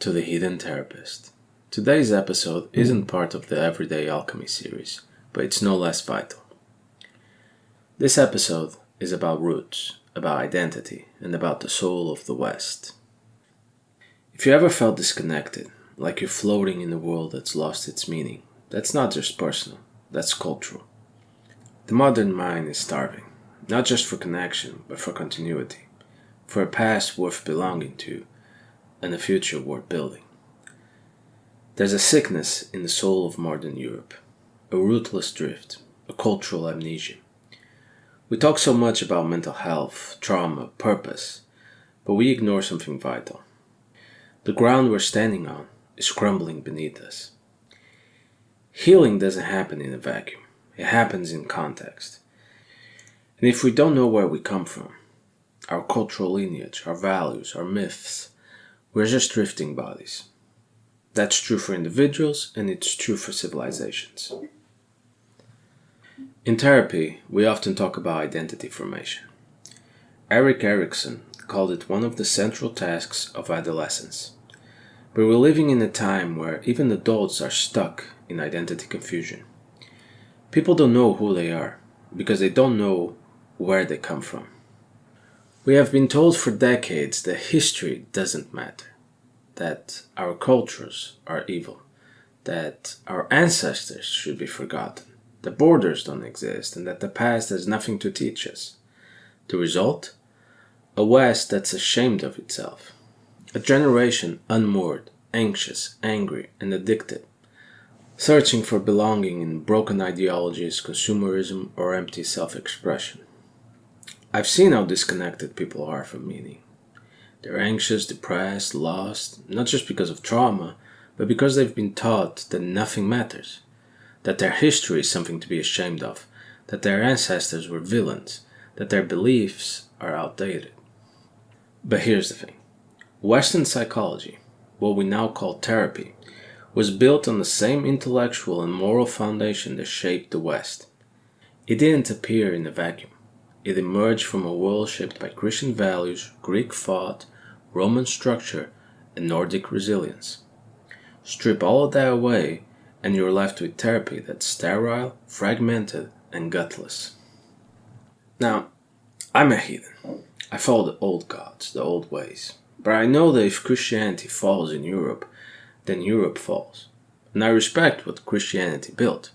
to the Hidden Therapist. Today's episode isn't part of the Everyday Alchemy series, but it's no less vital. This episode is about roots, about identity, and about the soul of the West. If you ever felt disconnected, like you're floating in a world that's lost its meaning, that's not just personal, that's cultural. The modern mind is starving, not just for connection, but for continuity, for a past worth belonging to, and a future worth building. There's a sickness in the soul of modern Europe, a rootless drift, a cultural amnesia. We talk so much about mental health, trauma, purpose, but we ignore something vital. The ground we're standing on is crumbling beneath us. Healing doesn't happen in a vacuum. It happens in context. And if we don't know where we come from, our cultural lineage, our values, our myths, we're just drifting bodies. That's true for individuals, and it's true for civilizations. In therapy, we often talk about identity formation. Erik Erikson called it one of the central tasks of adolescence. But we're living in a time where even adults are stuck in identity confusion. People don't know who they are because they don't know where they come from. We have been told for decades that history doesn't matter, that our cultures are evil, that our ancestors should be forgotten, that borders don't exist, and that the past has nothing to teach us. The result? A West that's ashamed of itself. A generation unmoored, anxious, angry, and addicted, searching for belonging in broken ideologies, consumerism, or empty self-expression. I've seen how disconnected people are from meaning. They're anxious, depressed, lost, not just because of trauma, but because they've been taught that nothing matters, that their history is something to be ashamed of, that their ancestors were villains, that their beliefs are outdated. But here's the thing. Western psychology, what we now call therapy, was built on the same intellectual and moral foundation that shaped the West. It didn't appear in a vacuum. It emerged from a world shaped by Christian values, Greek thought, Roman structure, and Nordic resilience. Strip all of that away, and you're left with therapy that's sterile, fragmented, and gutless. Now, I'm a heathen. I follow the old gods, the old ways. But I know that if Christianity falls in Europe, then Europe falls. And I respect what Christianity built.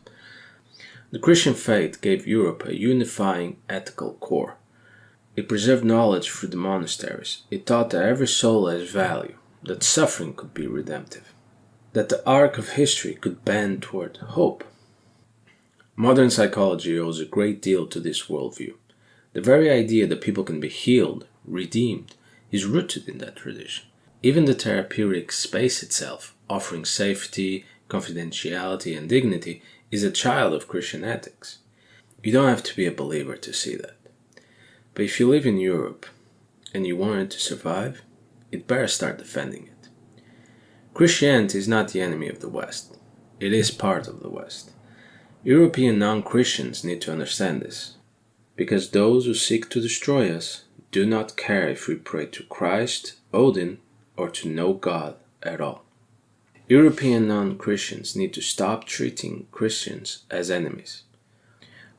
The Christian faith gave Europe a unifying ethical core. It preserved knowledge through the monasteries. It taught that every soul has value, that suffering could be redemptive, that the arc of history could bend toward hope. Modern psychology owes a great deal to this worldview. The very idea that people can be healed, redeemed, is rooted in that tradition. Even the therapeutic space itself, offering safety, confidentiality, and dignity, is a child of Christian ethics. You don't have to be a believer to see that. But if you live in Europe and you want it to survive, you'd better start defending it. Christianity is not the enemy of the West. It is part of the West. European non-Christians need to understand this, because those who seek to destroy us do not care if we pray to Christ, Odin, or to no God at all. European non-Christians need to stop treating Christians as enemies.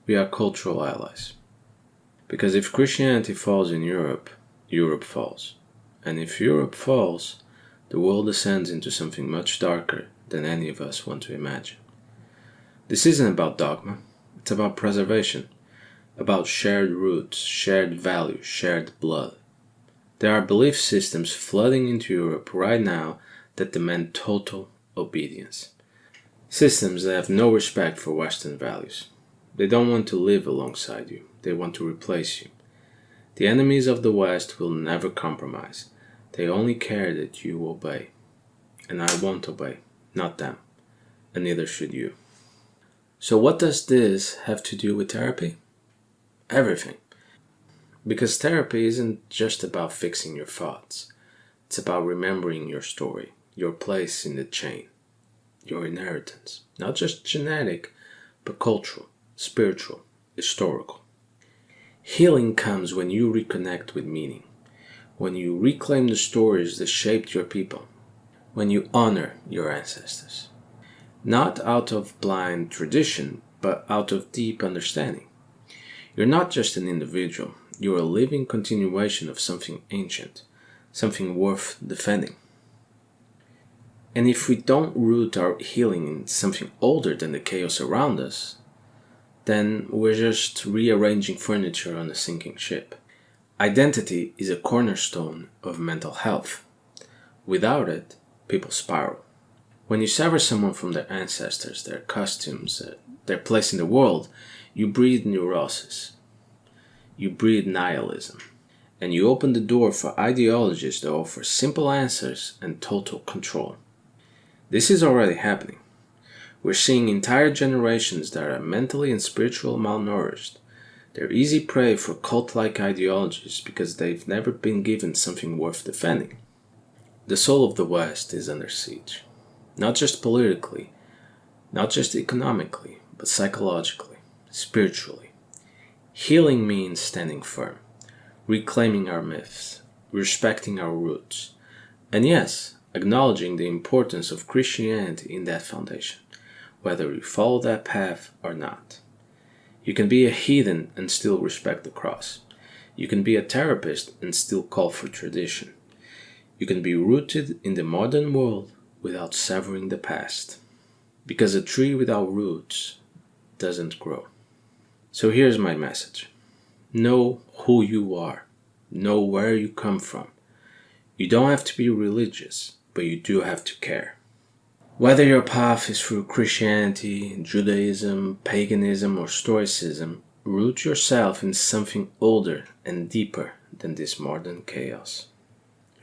We are cultural allies. Because if Christianity falls in Europe, Europe falls. And if Europe falls, the world descends into something much darker than any of us want to imagine. This isn't about dogma, it's about preservation, about shared roots, shared values, shared blood. There are belief systems flooding into Europe right now that demand total obedience. Systems that have no respect for Western values. They don't want to live alongside you. They want to replace you. The enemies of the West will never compromise. They only care that you obey. And I won't obey, not them. And neither should you. So what does this have to do with therapy? Everything. Because therapy isn't just about fixing your thoughts. It's about remembering your story, your place in the chain, your inheritance. Not just genetic, but cultural, spiritual, historical. Healing comes when you reconnect with meaning, when you reclaim the stories that shaped your people, when you honor your ancestors. Not out of blind tradition, but out of deep understanding. You're not just an individual, you're a living continuation of something ancient, something worth defending. And if we don't root our healing in something older than the chaos around us, then we're just rearranging furniture on a sinking ship. Identity is a cornerstone of mental health. Without it, people spiral. When you sever someone from their ancestors, their customs, their place in the world, you breed neurosis. You breed nihilism. And you open the door for ideologies that offer simple answers and total control. This is already happening. We're seeing entire generations that are mentally and spiritually malnourished. They're easy prey for cult-like ideologies because they've never been given something worth defending. The soul of the West is under siege. Not just politically, not just economically, but psychologically, spiritually. Healing means standing firm, reclaiming our myths, respecting our roots, and yes, acknowledging the importance of Christianity in that foundation, whether you follow that path or not. You can be a heathen and still respect the cross. You can be a therapist and still call for tradition. You can be rooted in the modern world without severing the past. Because a tree without roots doesn't grow. So here's my message. Know who you are. Know where you come from. You don't have to be religious, but you do have to care. Whether your path is through Christianity, Judaism, paganism, or Stoicism, root yourself in something older and deeper than this modern chaos.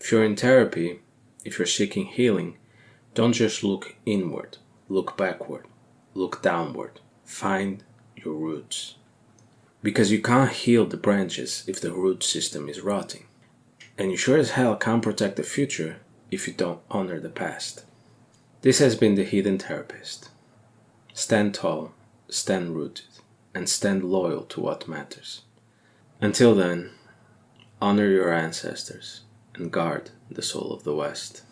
If you're in therapy, if you're seeking healing, don't just look inward, look backward, look downward, find your roots. Because you can't heal the branches if the root system is rotting. And you sure as hell can't protect the future if you don't honor the past. This has been the Hidden Therapist. Stand tall, stand rooted, and stand loyal to what matters. Until then, honor your ancestors and guard the soul of the West.